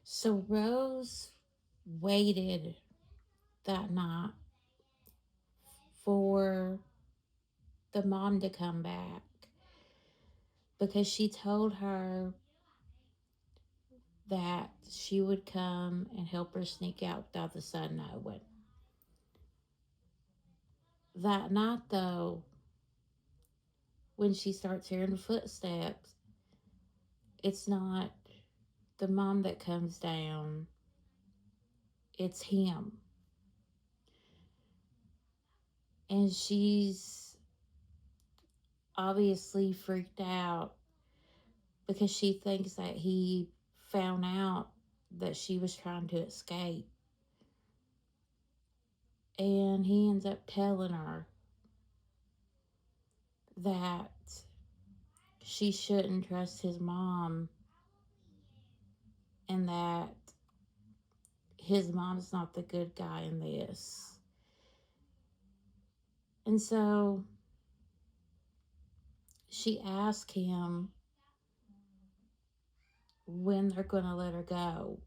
So Rose waited that night for the mom to come back because she told her that she would come and help her sneak out without the son knowing. That night, though, when she starts hearing the footsteps, it's not the mom that comes down, it's him. And she's obviously freaked out because she thinks that he found out that she was trying to escape. And he ends up telling her that she shouldn't trust his mom and that his mom's not the good guy in this. And so she asked him when they're going to let her go.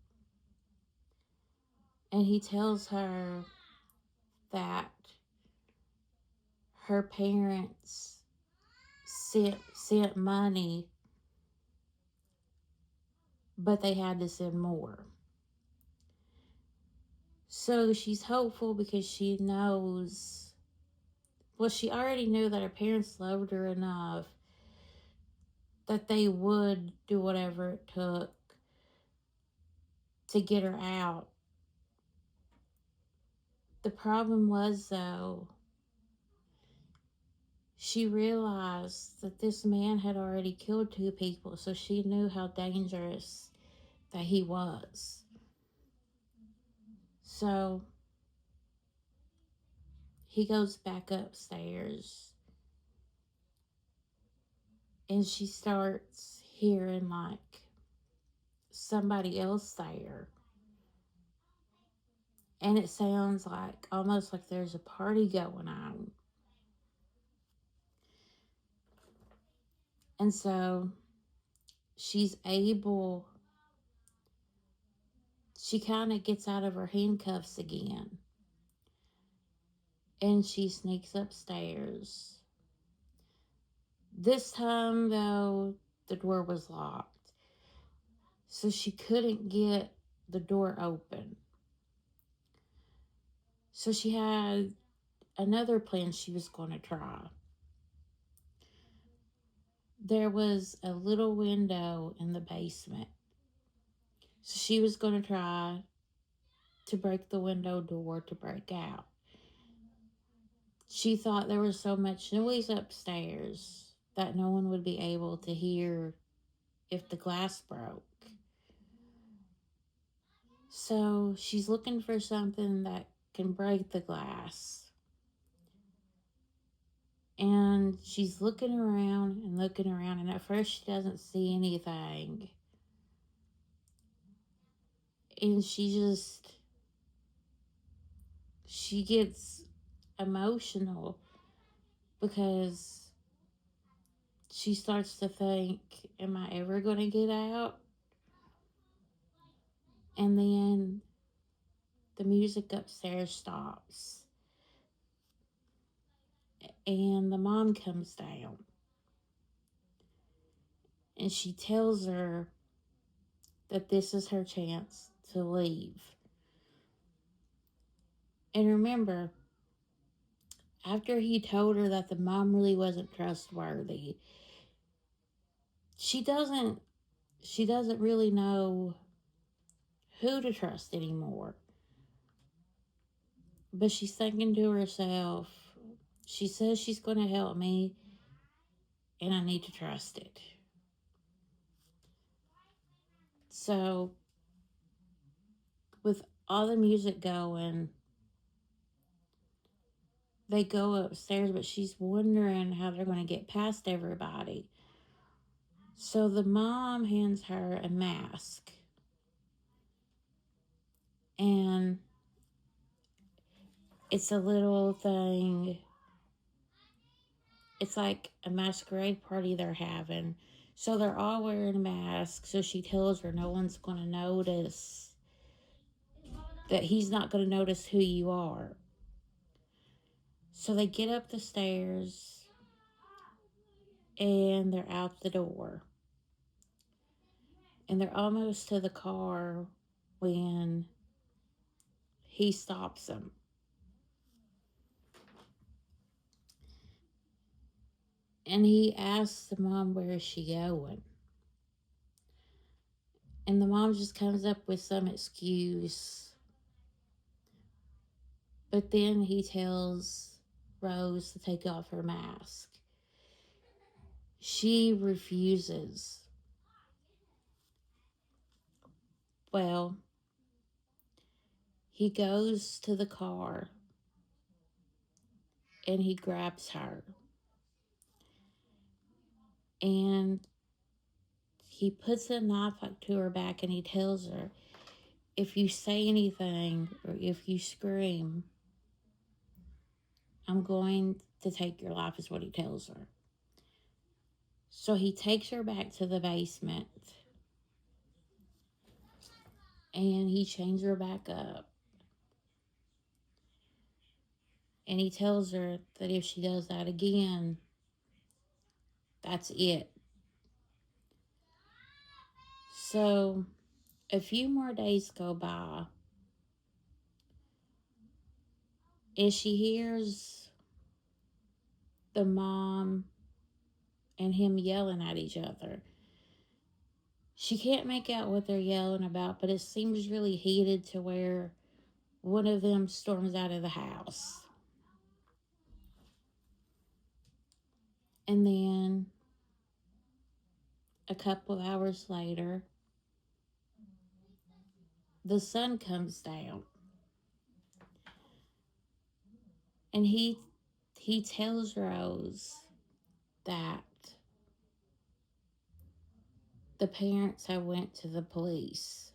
And he tells her that her parents sent money, but they had to send more. So she's hopeful because she knows, well, she already knew that her parents loved her enough that they would do whatever it took to get her out. The problem was, though, she realized that this man had already killed 2 people, so she knew how dangerous that he was. So he goes back upstairs and she starts hearing like somebody else there. And it sounds like almost like there's a party going on. And so she's able, she kind of gets out of her handcuffs again. And she sneaks upstairs. This time, though, the door was locked. So she couldn't get the door open. So she had another plan she was going to try. There was a little window in the basement. So she was going to try to break the window door to break out. She thought there was so much noise upstairs that no one would be able to hear if the glass broke. So she's looking for something that can break the glass. And she's looking around, and at first she doesn't see anything. And she gets emotional because she starts to think, am I ever going to get out? And then the music upstairs stops. And the mom comes down. And she tells her that this is her chance to leave. And remember, after he told her that the mom really wasn't trustworthy, she doesn't really know who to trust anymore. But she's thinking to herself, she says she's going to help me, and I need to trust it. So, with all the music going, they go upstairs, but she's wondering how they're going to get past everybody. So the mom hands her a mask. And it's a little thing. It's like a masquerade party they're having. So they're all wearing a mask. So she tells her no one's going to notice, that he's not going to notice who you are. So they get up the stairs and they're out the door. And they're almost to the car when he stops them. And he asks the mom, where is she going? And the mom just comes up with some excuse. But then he tells Rose to take off her mask. She refuses. Well, he goes to the car and he grabs her. And he puts a knife up to her back and he tells her, if you say anything or if you scream, I'm going to take your life, is what he tells her. So he takes her back to the basement and he chains her back up. And he tells her that if she does that again, that's it. So a few more days go by and she hears the mom and him yelling at each other. She can't make out what they're yelling about, but it seems really heated to where one of them storms out of the house. And then a couple of hours later, the sun comes down. And he tells Rose that the parents have went to the police.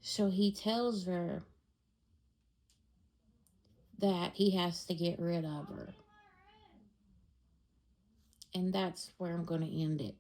So he tells her that he has to get rid of her. And that's where I'm going to end it.